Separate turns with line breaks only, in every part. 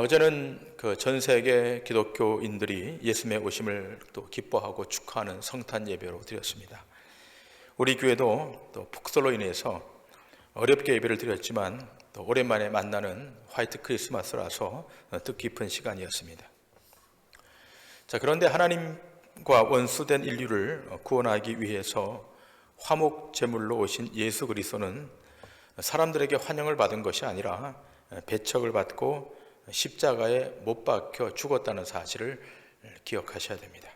어제는 그 전 세계 기독교인들이 예수님의 오심을 또 기뻐하고 축하하는 성탄 예배로 드렸습니다. 우리 교회도 또 폭설로 인해서 어렵게 예배를 드렸지만 또 오랜만에 만나는 화이트 크리스마스라서 뜻깊은 시간이었습니다. 자, 그런데 하나님과 원수된 인류를 구원하기 위해서 화목 제물로 오신 예수 그리스도는 사람들에게 환영을 받은 것이 아니라 배척을 받고 십자가에 못 박혀 죽었다는 사실을 기억하셔야 됩니다.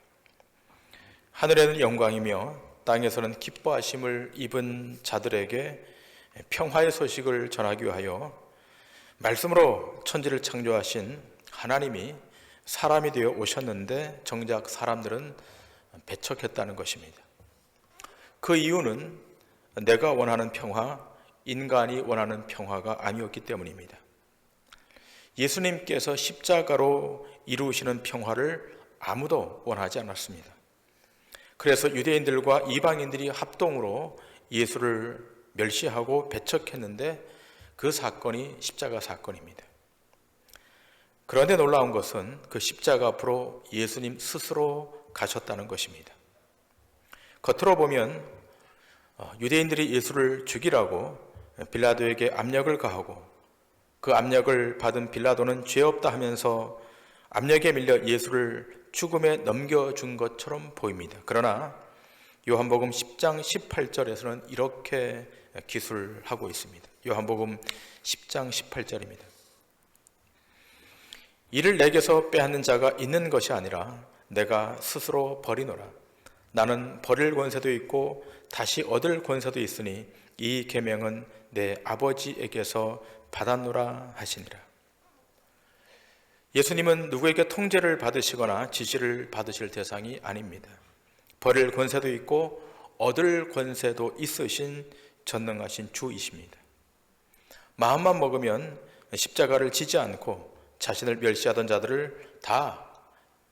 하늘에는 영광이며 땅에서는 기뻐하심을 입은 자들에게 평화의 소식을 전하기 위하여 말씀으로 천지를 창조하신 하나님이 사람이 되어 오셨는데 정작 사람들은 배척했다는 것입니다. 그 이유는 내가 원하는 평화, 인간이 원하는 평화가 아니었기 때문입니다. 예수님께서 십자가로 이루시는 평화를 아무도 원하지 않았습니다. 그래서 유대인들과 이방인들이 합동으로 예수를 멸시하고 배척했는데 그 사건이 십자가 사건입니다. 그런데 놀라운 것은 그 십자가 앞으로 예수님 스스로 가셨다는 것입니다. 겉으로 보면 유대인들이 예수를 죽이라고 빌라도에게 압력을 가하고 그 압력을 받은 빌라도는 죄 없다 하면서 압력에 밀려 예수를 죽음에 넘겨준 것처럼 보입니다. 그러나 요한복음 10장 18절에서는 이렇게 기술하고 있습니다. 요한복음 10장 18절입니다. 이를 내게서 빼앗는 자가 있는 것이 아니라 내가 스스로 버리노라. 나는 버릴 권세도 있고 다시 얻을 권세도 있으니 이 계명은 내 아버지에게서 받았노라 하시니라. 예수님은 누구에게 통제를 받으시거나 지시를 받으실 대상이 아닙니다. 버릴 권세도 있고 얻을 권세도 있으신 전능하신 주이십니다. 마음만 먹으면 십자가를 지지 않고 자신을 멸시하던 자들을 다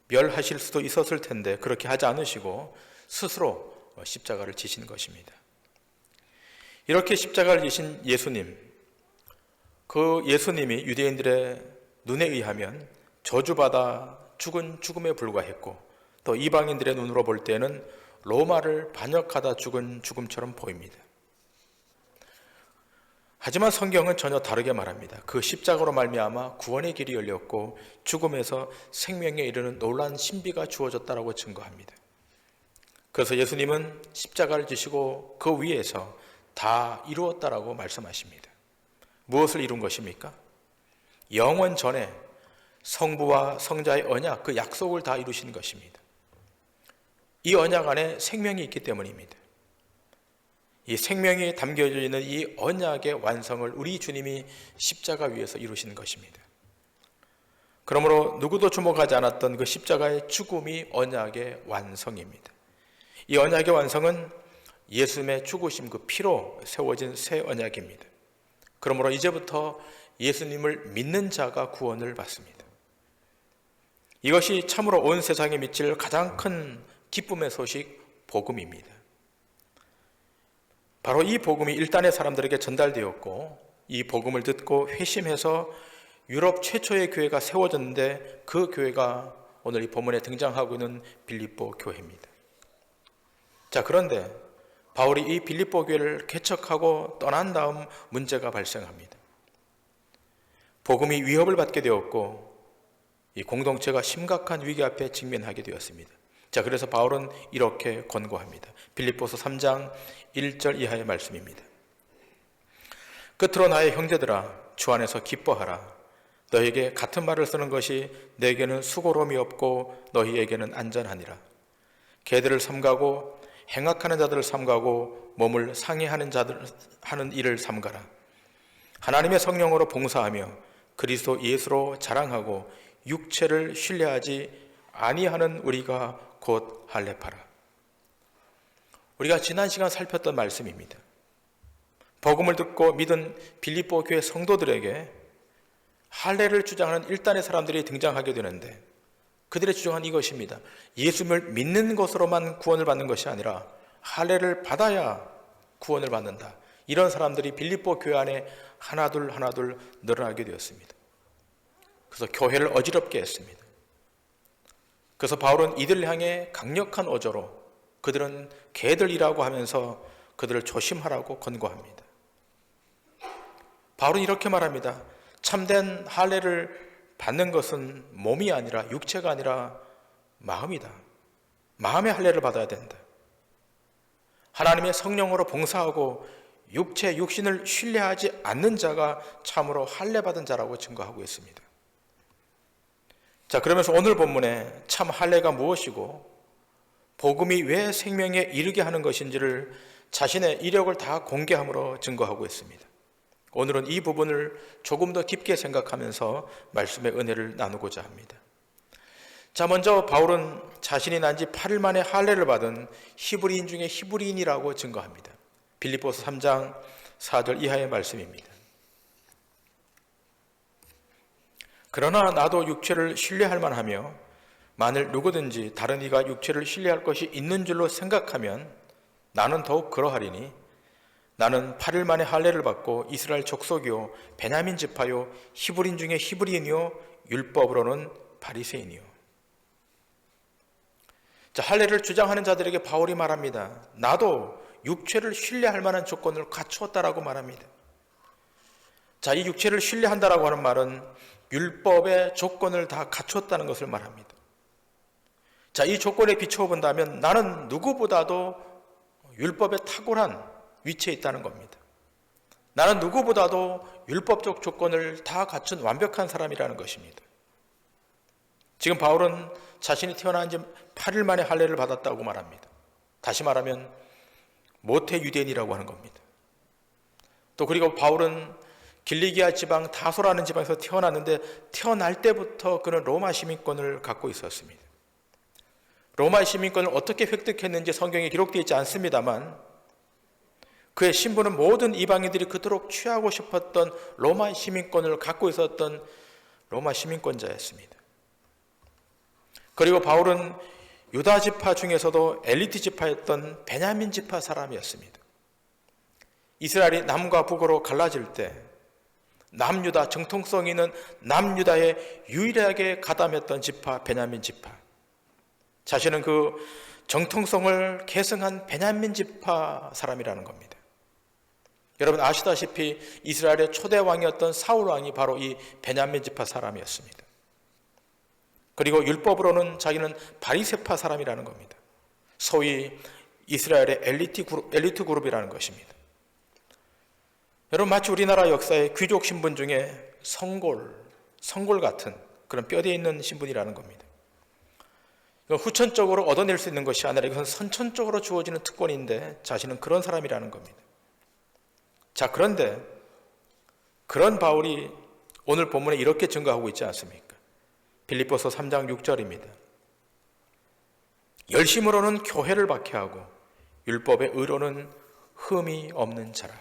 멸하실 수도 있었을 텐데 그렇게 하지 않으시고 스스로 십자가를 지신 것입니다. 이렇게 십자가를 지신 예수님, 그 예수님이 유대인들의 눈에 의하면 저주받아 죽은 죽음에 불과했고 또 이방인들의 눈으로 볼 때는 로마를 반역하다 죽은 죽음처럼 보입니다. 하지만 성경은 전혀 다르게 말합니다. 그 십자가로 말미암아 구원의 길이 열렸고 죽음에서 생명에 이르는 놀라운 신비가 주어졌다라고 증거합니다. 그래서 예수님은 십자가를 지시고 그 위에서 다 이루었다라고 말씀하십니다. 무엇을 이룬 것입니까? 영원 전에 성부와 성자의 언약, 그 약속을 다 이루신 것입니다. 이 언약 안에 생명이 있기 때문입니다. 이 생명이 담겨져 있는 이 언약의 완성을 우리 주님이 십자가 위에서 이루신 것입니다. 그러므로 누구도 주목하지 않았던 그 십자가의 죽음이 언약의 완성입니다. 이 언약의 완성은 예수님의 죽으심 그 피로 세워진 새 언약입니다. 그러므로 이제부터 예수님을 믿는 자가 구원을 받습니다. 이것이 참으로 온 세상에 미칠 가장 큰 기쁨의 소식, 복음입니다. 바로 이 복음이 일단의 사람들에게 전달되었고 이 복음을 듣고 회심해서 유럽 최초의 교회가 세워졌는데 그 교회가 오늘 이 본문에 등장하고 있는 빌립보 교회입니다. 자, 그런데 바울이 이 빌립보 교회를 개척하고 떠난 다음 문제가 발생합니다. 복음이 위협을 받게 되었고 이 공동체가 심각한 위기 앞에 직면하게 되었습니다. 자, 그래서 바울은 이렇게 권고합니다. 빌립보서 3장 1절 이하의 말씀입니다. 끝으로 나의 형제들아, 주 안에서 기뻐하라. 너희에게 같은 말을 쓰는 것이 내게는 수고로움이 없고 너희에게는 안전하니라. 개들을 삼가고 행악하는 자들을 삼가고 몸을 상해하는 자들 하는 일을 삼가라. 하나님의 성령으로 봉사하며 그리스도 예수로 자랑하고 육체를 신뢰하지 아니하는 우리가 곧 할례파라. 우리가 지난 시간 살폈던 말씀입니다. 복음을 듣고 믿은 빌립보 교회 성도들에게 할례를 주장하는 일단의 사람들이 등장하게 되는데 그들의 주장은 이것입니다. 예수님을 믿는 것으로만 구원을 받는 것이 아니라 할례를 받아야 구원을 받는다. 이런 사람들이 빌립보 교회 안에 하나둘 늘어나게 되었습니다. 그래서 교회를 어지럽게 했습니다. 그래서 바울은 이들을 향해 강력한 어조로 그들은 개들이라고 하면서 그들을 조심하라고 권고합니다. 바울은 이렇게 말합니다. 참된 할례를 받는 것은 몸이 아니라 육체가 아니라 마음이다. 마음의 할례를 받아야 된다. 하나님의 성령으로 봉사하고 육신을 신뢰하지 않는 자가 참으로 할례 받은 자라고 증거하고 있습니다. 자, 그러면서 오늘 본문에 참 할례가 무엇이고 복음이 왜 생명에 이르게 하는 것인지를 자신의 이력을 다 공개함으로 증거하고 있습니다. 오늘은 이 부분을 조금 더 깊게 생각하면서 말씀의 은혜를 나누고자 합니다. 자, 먼저 바울은 자신이 난 지 8일 만에 할례를 받은 히브리인 중에 히브리인이라고 증거합니다. 빌립보서 3장 4절 이하의 말씀입니다. 그러나 나도 육체를 신뢰할 만하며 만일 누구든지 다른 이가 육체를 신뢰할 것이 있는 줄로 생각하면 나는 더욱 그러하리니 나는 8일 만에 할례를 받고 이스라엘 족속이요 베냐민 지파요 히브리인 중에 히브리인이요 율법으로는 바리새인이요. 자, 할례를 주장하는 자들에게 바울이 말합니다. 나도 육체를 신뢰할 만한 조건을 갖추었다라고 말합니다. 자, 이 육체를 신뢰한다라고 하는 말은 율법의 조건을 다 갖추었다는 것을 말합니다. 자, 이 조건에 비추어 본다면 나는 누구보다도 율법에 탁월한 위치에 있다는 겁니다. 나는 누구보다도 율법적 조건을 다 갖춘 완벽한 사람이라는 것입니다. 지금 바울은 자신이 태어난 지 8일 만에 할례를 받았다고 말합니다. 다시 말하면 모태 유대인이라고 하는 겁니다. 또 그리고 바울은 길리기아 지방 다소라는 지방에서 태어났는데 태어날 때부터 그는 로마 시민권을 갖고 있었습니다. 로마 시민권을 어떻게 획득했는지 성경에 기록되어 있지 않습니다만 그의 신분은 모든 이방인들이 그토록 취하고 싶었던 로마 시민권을 갖고 있었던 로마 시민권자였습니다. 그리고 바울은 유다 지파 중에서도 엘리트 지파였던 베냐민 지파 사람이었습니다. 이스라엘이 남과 북으로 갈라질 때 남유다, 정통성 있는 남유다에 유일하게 가담했던 지파 베냐민 지파, 자신은 그 정통성을 계승한 베냐민 지파 사람이라는 겁니다. 여러분 아시다시피 이스라엘의 초대 왕이었던 사울 왕이 바로 이 베냐민 지파 사람이었습니다. 그리고 율법으로는 자기는 바리새파 사람이라는 겁니다. 소위 이스라엘의 엘리트 그룹이라는 것입니다. 여러분 마치 우리나라 역사의 귀족 신분 중에 성골 같은 그런 뼈대에 있는 신분이라는 겁니다. 후천적으로 얻어낼 수 있는 것이 아니라 이것은 선천적으로 주어지는 특권인데 자신은 그런 사람이라는 겁니다. 자, 그런데 그런 바울이 오늘 본문에 이렇게 증거하고 있지 않습니까? 빌립보서 3장 6절입니다. 열심으로는 교회를 박해하고 율법의 의로는 흠이 없는 자라.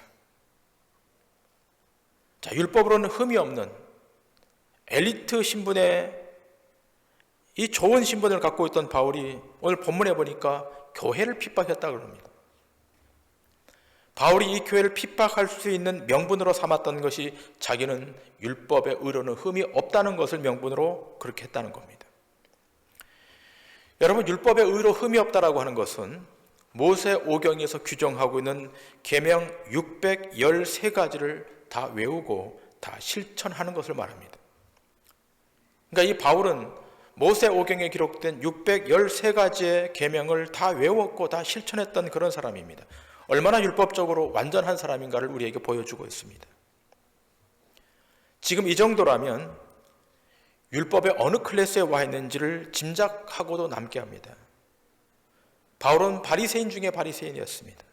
자, 율법으로는 흠이 없는 엘리트 신분의 이 좋은 신분을 갖고 있던 바울이 오늘 본문에 보니까 교회를 핍박했다고 합니다. 바울이 이 교회를 핍박할 수 있는 명분으로 삼았던 것이 자기는 율법의 의로는 흠이 없다는 것을 명분으로 그렇게 했다는 겁니다. 여러분 율법의 의로 흠이 없다라고 하는 것은 모세오경에서 규정하고 있는 계명 613가지를 다 외우고 다 실천하는 것을 말합니다. 그러니까 이 바울은 모세오경에 기록된 613가지의 계명을 다 외웠고 다 실천했던 그런 사람입니다. 얼마나 율법적으로 완전한 사람인가를 우리에게 보여주고 있습니다. 지금 이 정도라면 율법의 어느 클래스에 와 있는지를 짐작하고도 남게 합니다. 바울은 바리새인 중에 바리새인이었습니다.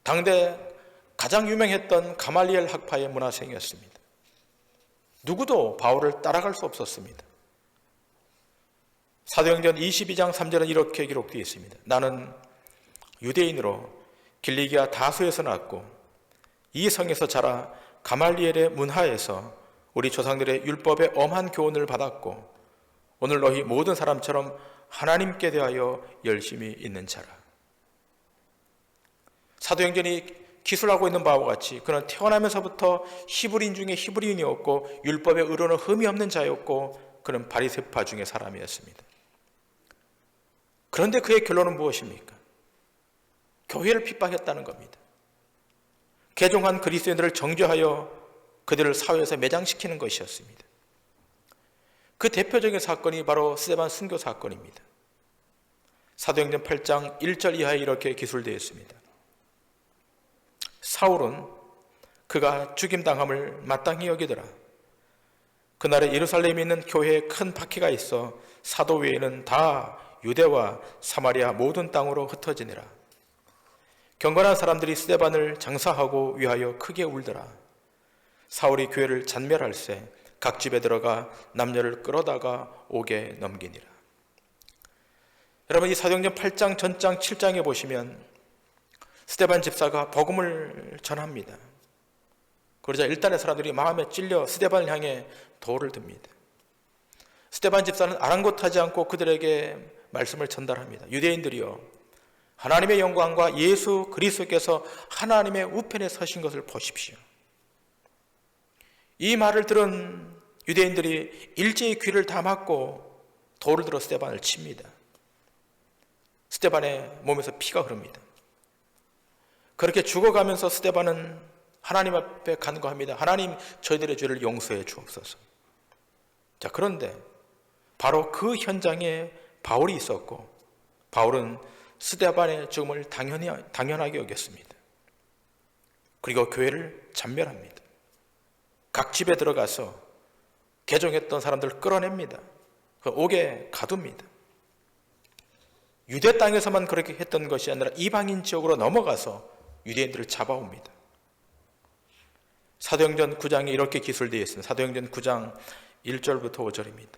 당대 가장 유명했던 가말리엘 학파의 문화생이었습니다. 누구도 바울을 따라갈 수 없었습니다. 사도행전 22장 3절은 이렇게 기록되어 있습니다. 나는 유대인으로 길리기아 다소에서 났고 이 성에서 자라 가말리엘의 문하에서 우리 조상들의 율법의 엄한 교훈을 받았고 오늘 너희 모든 사람처럼 하나님께 대하여 열심히 있는 자라. 사도행전이 기술하고 있는 바와 같이 그는 태어나면서부터 히브리인 중에 히브리인이었고 율법의 의로는 흠이 없는 자였고 그는 바리새파 중의 사람이었습니다. 그런데 그의 결론은 무엇입니까? 교회를 핍박했다는 겁니다. 개종한 그리스도인들을 정죄하여 그들을 사회에서 매장시키는 것이었습니다. 그 대표적인 사건이 바로 스데반 순교 사건입니다. 사도행전 8장 1절 이하에 이렇게 기술되어 있습니다. 사울은 그가 죽임당함을 마땅히 여기더라. 그날에 예루살렘에 있는 교회에 큰 박해가 있어 사도 외에는 다 유대와 사마리아 모든 땅으로 흩어지니라. 경건한 사람들이 스데반을 장사하고 위하여 크게 울더라. 사울이 교회를 잔멸할세 각 집에 들어가 남녀를 끌어다가 옥에 넘기니라. 여러분, 이 사도행전 8장 전장 7장에 보시면 스데반 집사가 복음을 전합니다. 그러자 일단의 사람들이 마음에 찔려 스데반을 향해 돌을 듭니다. 스데반 집사는 아랑곳하지 않고 그들에게 말씀을 전달합니다. 유대인들이여, 하나님의 영광과 예수 그리스도께서 하나님의 우편에 서신 것을 보십시오. 이 말을 들은 유대인들이 일제히 귀를 다 막고 돌을 들어 스데반을 칩니다. 스데반의 몸에서 피가 흐릅니다. 그렇게 죽어가면서 스데반은 하나님 앞에 간구합니다. 하나님, 저희들의 죄를 용서해 주옵소서. 자, 그런데 바로 그 현장에 바울이 있었고 바울은 스데반의 죽음을 당연하게 여겼습니다. 그리고 교회를 잔멸합니다. 각 집에 들어가서 개종했던 사람들을 끌어냅니다. 그 옥에 가둡니다. 유대 땅에서만 그렇게 했던 것이 아니라 이방인 지역으로 넘어가서 유대인들을 잡아옵니다. 사도행전 9장에 이렇게 기술되어 있습니다. 사도행전 9장 1절부터 5절입니다.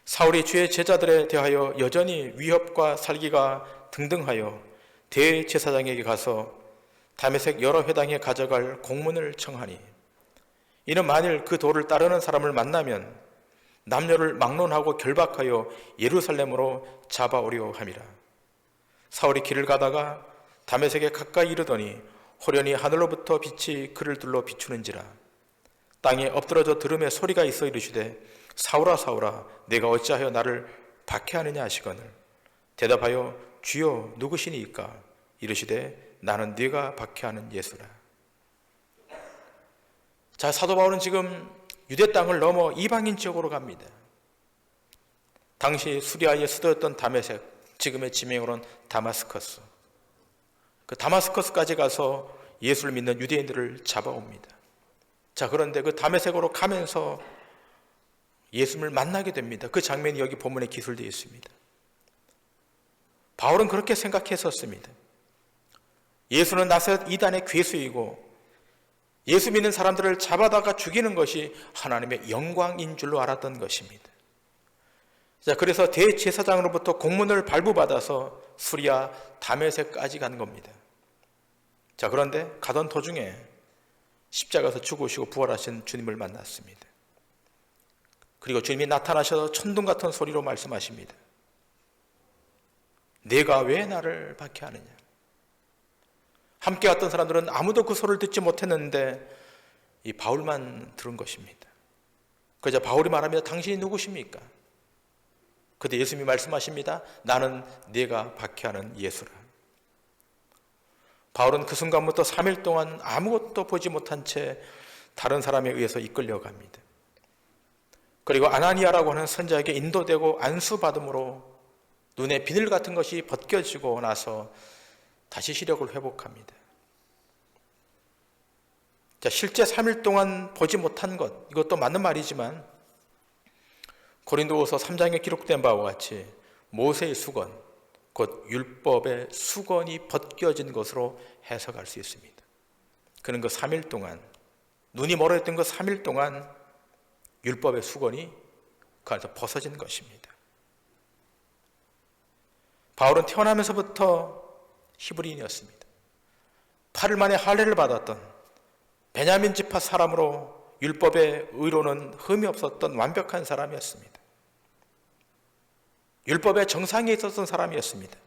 사울이 주의 제자들에 대하여 여전히 위협과 살기가 등등하여 대제사장에게 가서 다메섹 여러 회당에 가져갈 공문을 청하니 이는 만일 그 도를 따르는 사람을 만나면 남녀를 막론하고 결박하여 예루살렘으로 잡아오려 함이라. 사울이 길을 가다가 다메섹에 가까이 이르더니 호련히 하늘로부터 빛이 그를 둘러 비추는지라. 땅에 엎드러져 들음에 소리가 있어 이르시되 사울아 사울아 내가 어찌하여 나를 박해하느냐 하시거늘 대답하여 주여 누구시니이까 이르시되 나는 네가 박해하는 예수라. 자, 사도 바울은 지금 유대 땅을 넘어 이방인 지역으로 갑니다. 당시 수리아의 수도였던 다메섹, 지금의 지명으로는 다마스커스. 그 다마스커스까지 가서 예수를 믿는 유대인들을 잡아옵니다. 자, 그런데 그 다메섹으로 가면서 예수님을 만나게 됩니다. 그 장면이 여기 본문에 기술되어 있습니다. 바울은 그렇게 생각했었습니다. 예수는 나사렛 이단의 괴수이고 예수 믿는 사람들을 잡아다가 죽이는 것이 하나님의 영광인 줄로 알았던 것입니다. 자, 그래서 대제사장으로부터 공문을 발부받아서 수리아 다메섹까지 간 겁니다. 자, 그런데 가던 도중에 십자가에서 죽으시고 부활하신 주님을 만났습니다. 그리고 주님이 나타나셔서 천둥 같은 소리로 말씀하십니다. 내가 왜 나를 박해하느냐? 함께 왔던 사람들은 아무도 그 소리를 듣지 못했는데 이 바울만 들은 것입니다. 그러자 바울이 말합니다. 당신이 누구십니까? 그때 예수님이 말씀하십니다. 나는 네가 박해하는 예수라. 바울은 그 순간부터 3일 동안 아무것도 보지 못한 채 다른 사람에 의해서 이끌려갑니다. 그리고 아나니아라고 하는 선자에게 인도되고 안수받음으로 눈에 비늘 같은 것이 벗겨지고 나서 다시 시력을 회복합니다. 자, 실제 3일 동안 보지 못한 것, 이것도 맞는 말이지만 고린도후서 3장에 기록된 바와 같이 모세의 수건, 곧 율법의 수건이 벗겨진 것으로 해석할 수 있습니다. 그는 그 3일 동안, 눈이 멀어졌던 그 3일 동안 율법의 수건이 그 안에서 벗어진 것입니다. 바울은 태어나면서부터 히브리인이었습니다. 8일 만에 할례를 받았던 베냐민 지파 사람으로 율법의 의로는 흠이 없었던 완벽한 사람이었습니다. 율법의 정상에 있었던 사람이었습니다.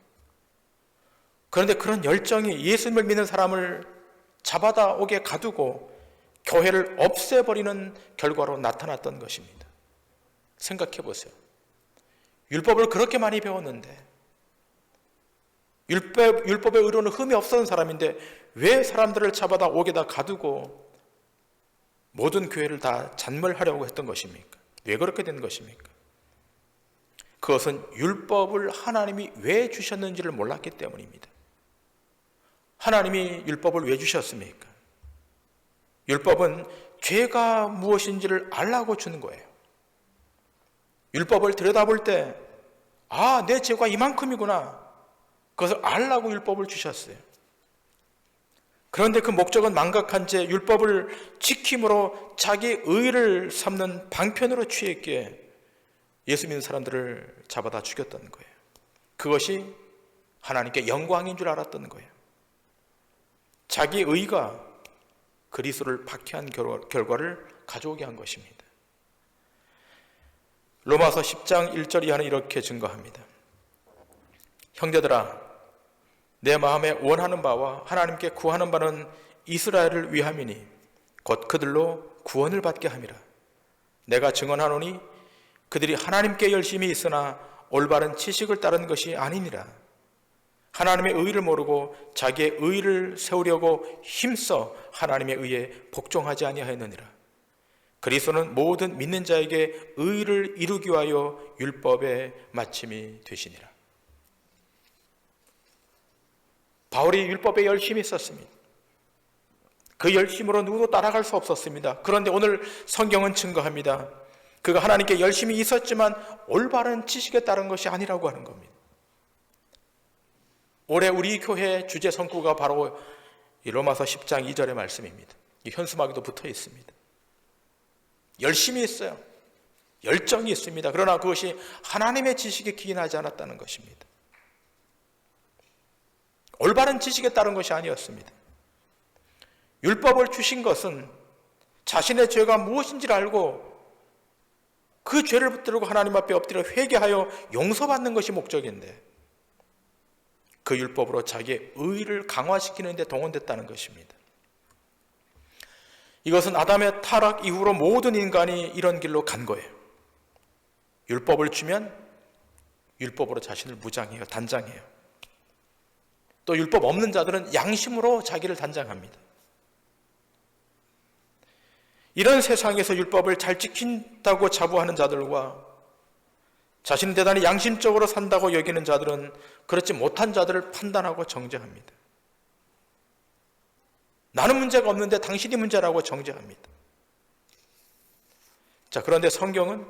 그런데 그런 열정이 예수님을 믿는 사람을 잡아다 옥에 가두고 교회를 없애버리는 결과로 나타났던 것입니다. 생각해 보세요. 율법을 그렇게 많이 배웠는데, 율법의 의로는 흠이 없었던 사람인데 왜 사람들을 잡아다 옥에다 가두고 모든 교회를 다 잔멸하려고 했던 것입니까? 왜 그렇게 된 것입니까? 그것은 율법을 하나님이 왜 주셨는지를 몰랐기 때문입니다. 하나님이 율법을 왜 주셨습니까? 율법은 죄가 무엇인지를 알라고 주는 거예요. 율법을 들여다볼 때, 내 죄가 이만큼이구나. 그것을 알라고 율법을 주셨어요. 그런데 그 목적은 망각한 채 율법을 지킴으로 자기 의를 삼는 방편으로 취했기에 예수 믿는 사람들을 잡아다 죽였던 거예요. 그것이 하나님께 영광인 줄 알았던 거예요. 자기 의가 그리스도를 박해한 결과를 가져오게 한 것입니다. 로마서 10장 1절 이하는 이렇게 증거합니다. 형제들아, 내 마음에 원하는 바와 하나님께 구하는 바는 이스라엘을 위함이니 곧 그들로 구원을 받게 함이라. 내가 증언하노니 그들이 하나님께 열심히 있으나 올바른 지식을 따른 것이 아니니라. 하나님의 의를 모르고 자기의 의를 세우려고 힘써 하나님의 의에 복종하지 아니하였느니라. 그리스도는 모든 믿는 자에게 의를 이루기 위하여 율법의 마침이 되시니라. 바울이 율법에 열심히 있었습니다. 그 열심으로 누구도 따라갈 수 없었습니다. 그런데 오늘 성경은 증거합니다. 그가 하나님께 열심히 있었지만 올바른 지식에 따른 것이 아니라고 하는 겁니다. 올해 우리 교회 주제 성구가 바로 이 로마서 10장 2절의 말씀입니다. 이 현수막에도 붙어 있습니다. 열심히 했어요. 열정이 있습니다. 그러나 그것이 하나님의 지식에 기인하지 않았다는 것입니다. 올바른 지식에 따른 것이 아니었습니다. 율법을 주신 것은 자신의 죄가 무엇인지를 알고 그 죄를 붙들고 하나님 앞에 엎드려 회개하여 용서받는 것이 목적인데 그 율법으로 자기의 의를 강화시키는 데 동원됐다는 것입니다. 이것은 아담의 타락 이후로 모든 인간이 이런 길로 간 거예요. 율법을 주면 율법으로 자신을 무장해요. 단장해요. 또 율법 없는 자들은 양심으로 자기를 단장합니다. 이런 세상에서 율법을 잘 지킨다고 자부하는 자들과 자신은 대단히 양심적으로 산다고 여기는 자들은 그렇지 못한 자들을 판단하고 정죄합니다. 나는 문제가 없는데 당신이 문제라고 정죄합니다. 자, 그런데 성경은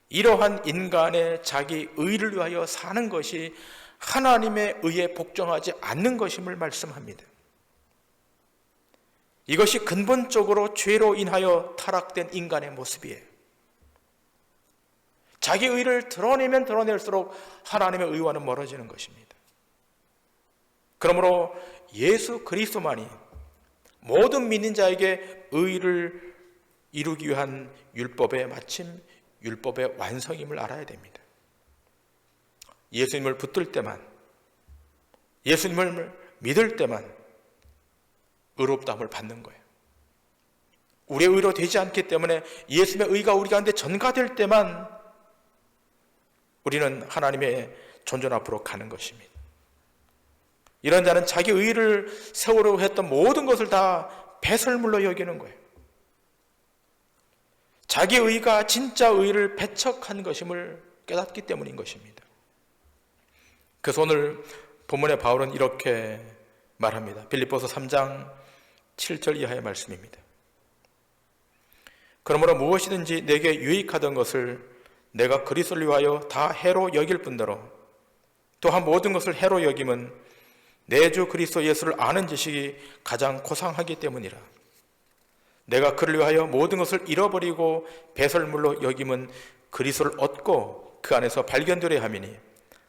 이러한 인간의 자기 의를 위하여 사는 것이 하나님의 의에 복종하지 않는 것임을 말씀합니다. 이것이 근본적으로 죄로 인하여 타락된 인간의 모습이에요. 자기 의를 드러내면 드러낼수록 하나님의 의와는 멀어지는 것입니다. 그러므로 예수 그리스도만이 모든 믿는 자에게 의를 이루기 위한 율법의 마침, 율법의 완성임을 알아야 됩니다. 예수님을 붙들 때만, 예수님을 믿을 때만 의롭다함을 받는 거예요. 우리의 의로 되지 않기 때문에 예수님의 의가 우리 가운데 전가될 때만 우리는 하나님의 존전 앞으로 가는 것입니다. 이런 자는 자기 의를 세우려고 했던 모든 것을 다 배설물로 여기는 거예요. 자기 의가 진짜 의를 배척한 것임을 깨닫기 때문인 것입니다. 그래서 오늘 본문의 바울은 이렇게 말합니다. 빌립보서 3장 7절 이하의 말씀입니다. 그러므로 무엇이든지 내게 유익하던 것을 내가 그리스도를 위하여 다 해로 여길 뿐더러 또한 모든 것을 해로 여김은 내 주 그리스도 예수를 아는 지식이 가장 고상하기 때문이라. 내가 그를 위하여 모든 것을 잃어버리고 배설물로 여김은 그리스도를 얻고 그 안에서 발견되려 함이니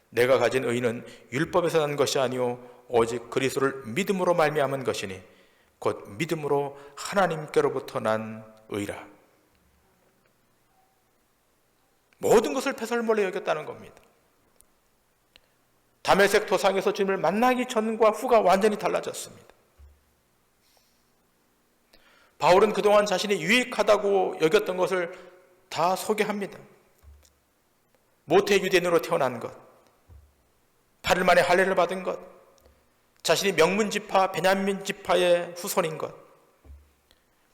내가 가진 의는 율법에서 난 것이 아니오 오직 그리스도를 믿음으로 말미암은 것이니 곧 믿음으로 하나님께로부터 난 의라. 모든 것을 배설물로 여겼다는 겁니다. 다메섹 도상에서 주님을 만나기 전과 후가 완전히 달라졌습니다. 바울은 그동안 자신이 유익하다고 여겼던 것을 다 소개합니다. 모태 유대인으로 태어난 것, 8일 만에 할례를 받은 것, 자신이 명문 지파 베냐민 지파의 후손인 것,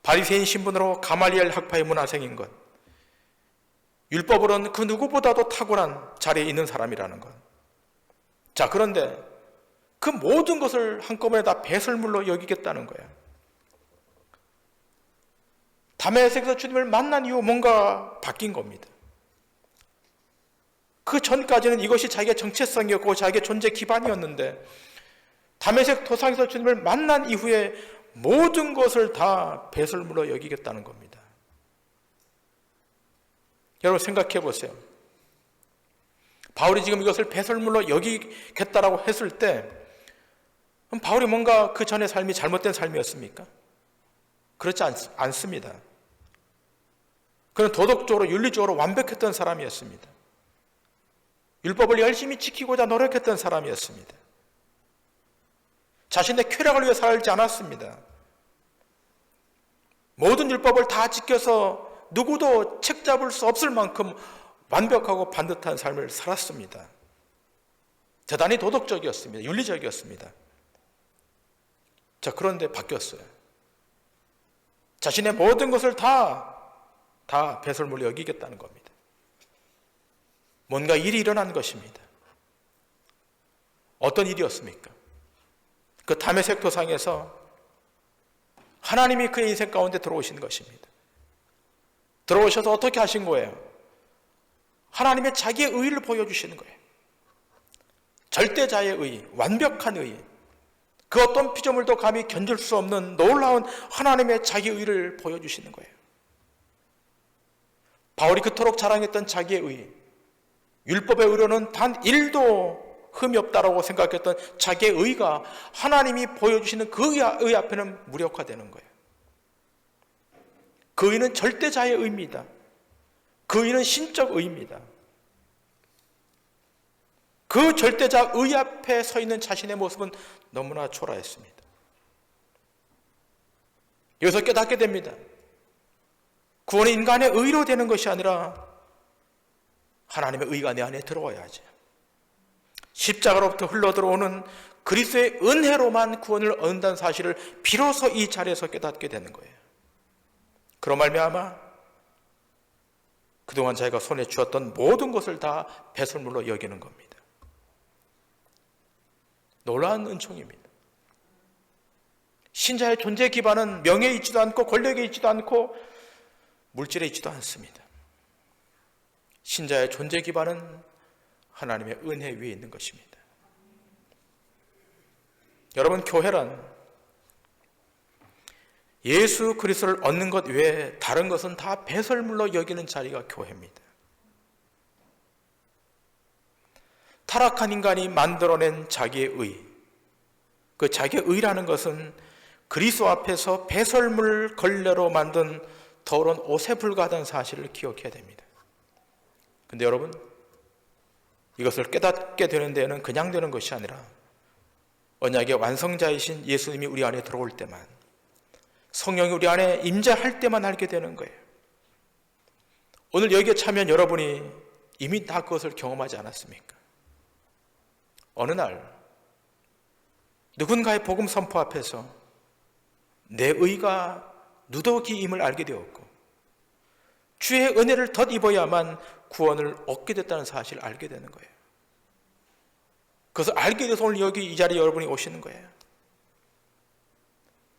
바리새인 신분으로 가말리엘 학파의 문화생인 것, 율법으로는 그 누구보다도 탁월한 자리에 있는 사람이라는 것. 자, 그런데 그 모든 것을 한꺼번에 다 배설물로 여기겠다는 거예요. 다메섹에서 주님을 만난 이후 뭔가 바뀐 겁니다. 그 전까지는 이것이 자기의 정체성이었고 자기의 존재 기반이었는데 다메섹 도상에서 주님을 만난 이후에 모든 것을 다 배설물로 여기겠다는 겁니다. 여러분 생각해 보세요. 바울이 지금 이것을 배설물로 여기겠다라고 했을 때 그럼 바울이 뭔가 그 전의 삶이 잘못된 삶이었습니까? 그렇지 않습니다. 그는 도덕적으로 윤리적으로 완벽했던 사람이었습니다. 율법을 열심히 지키고자 노력했던 사람이었습니다. 자신의 쾌락을 위해 살지 않았습니다. 모든 율법을 다 지켜서 누구도 책잡을 수 없을 만큼 완벽하고 반듯한 삶을 살았습니다. 대단히 도덕적이었습니다. 윤리적이었습니다. 자, 그런데 바뀌었어요. 자신의 모든 것을 다 배설물로 여기겠다는 겁니다. 뭔가 일이 일어난 것입니다. 어떤 일이었습니까? 그 다메섹 도상에서 하나님이 그의 인생 가운데 들어오신 것입니다. 들어오셔서 어떻게 하신 거예요? 하나님의 자기의 의를 보여주시는 거예요. 절대자의 의, 완벽한 의, 그 어떤 피조물도 감히 견딜 수 없는 놀라운 하나님의 자기 의를 보여주시는 거예요. 바울이 그토록 자랑했던 자기의 의, 율법의 의로는 단 1도 흠이 없다라고 생각했던 자기의 의가 하나님이 보여주시는 그 의 앞에는 무력화되는 거예요. 그 의는 절대자의 의입니다. 그 의는 신적 의입니다. 그 절대자 의 앞에 서 있는 자신의 모습은 너무나 초라했습니다. 여기서 깨닫게 됩니다. 구원이 인간의 의로 되는 것이 아니라 하나님의 의가 내 안에 들어와야지. 십자가로부터 흘러들어오는 그리스도의 은혜로만 구원을 얻는다는 사실을 비로소 이 자리에서 깨닫게 되는 거예요. 그런 말미암아 그동안 자기가 손에 쥐었던 모든 것을 다 배설물로 여기는 겁니다. 놀라운 은총입니다. 신자의 존재 기반은 명예에 있지도 않고 권력에 있지도 않고 물질에 있지도 않습니다. 신자의 존재 기반은 하나님의 은혜 위에 있는 것입니다. 여러분, 교회란 예수 그리스도를 얻는 것 외에 다른 것은 다 배설물로 여기는 자리가 교회입니다. 타락한 인간이 만들어낸 자기의 의, 그 자기의 의라는 것은 그리스도 앞에서 배설물 걸레로 만든 더러운 옷에 불과하다는 사실을 기억해야 됩니다. 근데 여러분, 이것을 깨닫게 되는 데에는 그냥 되는 것이 아니라 언약의 완성자이신 예수님이 우리 안에 들어올 때만, 성령이 우리 안에 임재할 때만 알게 되는 거예요. 오늘 여기에 참여한 여러분이 이미 다 그것을 경험하지 않았습니까? 어느 날 누군가의 복음 선포 앞에서 내 의가 누더기임을 알게 되었고 주의 은혜를 덧입어야만 구원을 얻게 됐다는 사실을 알게 되는 거예요. 그것을 알게 돼서 오늘 여기 이 자리에 여러분이 오시는 거예요.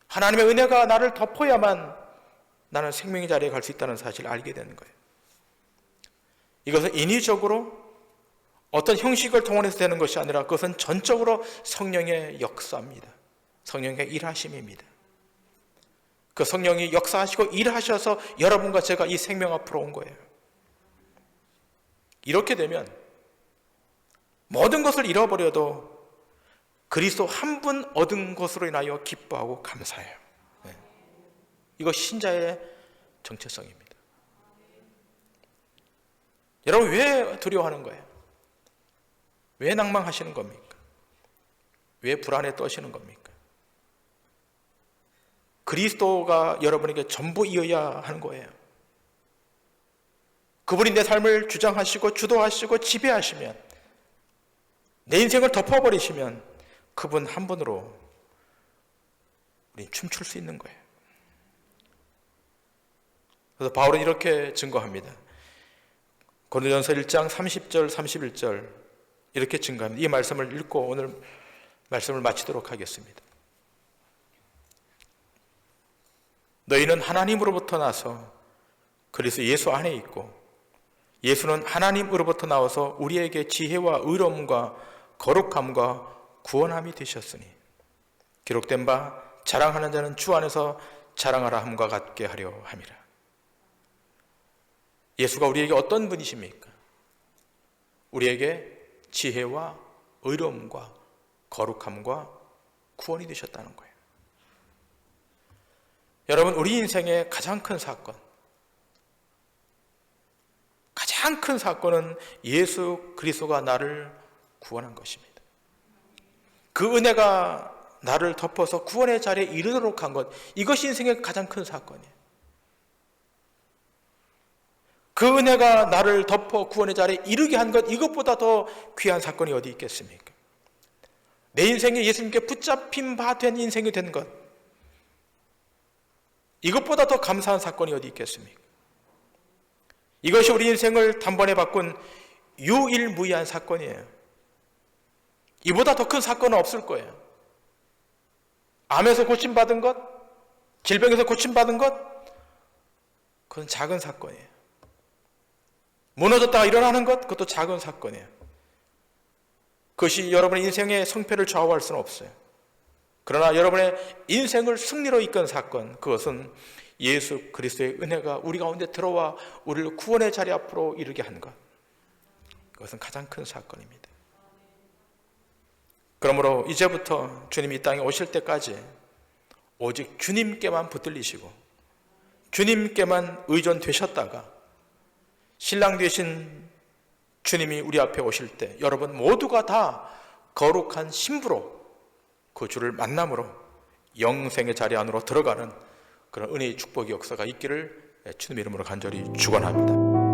하나님의 은혜가 나를 덮어야만 나는 생명의 자리에 갈 수 있다는 사실을 알게 되는 거예요. 이것은 인위적으로 어떤 형식을 통해서 되는 것이 아니라 그것은 전적으로 성령의 역사입니다. 성령의 일하심입니다. 그 성령이 역사하시고 일하셔서 여러분과 제가 이 생명 앞으로 온 거예요. 이렇게 되면 모든 것을 잃어버려도 그리스도 한 분 얻은 것으로 인하여 기뻐하고 감사해요. 네. 이거 신자의 정체성입니다. 여러분, 왜 두려워하는 거예요? 왜 낭망하시는 겁니까? 왜 불안에 떠시는 겁니까? 그리스도가 여러분에게 전부이어야 하는 거예요. 그분이 내 삶을 주장하시고 주도하시고 지배하시면, 내 인생을 덮어버리시면 그분 한 분으로 우린 춤출 수 있는 거예요. 그래서 바울은 이렇게 증거합니다. 고린도전서 1장 30절 31절 이렇게 증거합니다. 이 말씀을 읽고 오늘 말씀을 마치도록 하겠습니다. 너희는 하나님으로부터 나서 그리스도 예수 안에 있고, 예수는 하나님으로부터 나와서 우리에게 지혜와 의로움과 거룩함과 구원함이 되셨으니 기록된 바 자랑하는 자는 주 안에서 자랑하라 함과 같게 하려 함이라. 예수가 우리에게 어떤 분이십니까? 우리에게 지혜와 의로움과 거룩함과 구원이 되셨다는 거예요. 여러분, 우리 인생의 가장 큰 사건, 가장 큰 사건은 예수 그리스도가 나를 구원한 것입니다. 그 은혜가 나를 덮어서 구원의 자리에 이르도록 한 것, 이것이 인생의 가장 큰 사건이에요. 그 은혜가 나를 덮어 구원의 자리에 이르게 한 것, 이것보다 더 귀한 사건이 어디 있겠습니까? 내 인생에 예수님께 붙잡힌 바 된 인생이 된 것, 이것보다 더 감사한 사건이 어디 있겠습니까? 이것이 우리 인생을 단번에 바꾼 유일무이한 사건이에요. 이보다 더 큰 사건은 없을 거예요. 암에서 고침받은 것, 질병에서 고침받은 것, 그건 작은 사건이에요. 무너졌다가 일어나는 것, 그것도 작은 사건이에요. 그것이 여러분의 인생의 성패를 좌우할 수는 없어요. 그러나 여러분의 인생을 승리로 이끈 사건, 그것은 예수 그리스도의 은혜가 우리 가운데 들어와 우리를 구원의 자리 앞으로 이르게 한 것, 그것은 가장 큰 사건입니다. 그러므로 이제부터 주님이 이 땅에 오실 때까지 오직 주님께만 붙들리시고 주님께만 의존되셨다가 신랑 되신 주님이 우리 앞에 오실 때 여러분 모두가 다 거룩한 신부로 그 주를 만남으로 영생의 자리 안으로 들어가는 그런 은혜의 축복의 역사가 있기를 주님의 이름으로 간절히 축원합니다.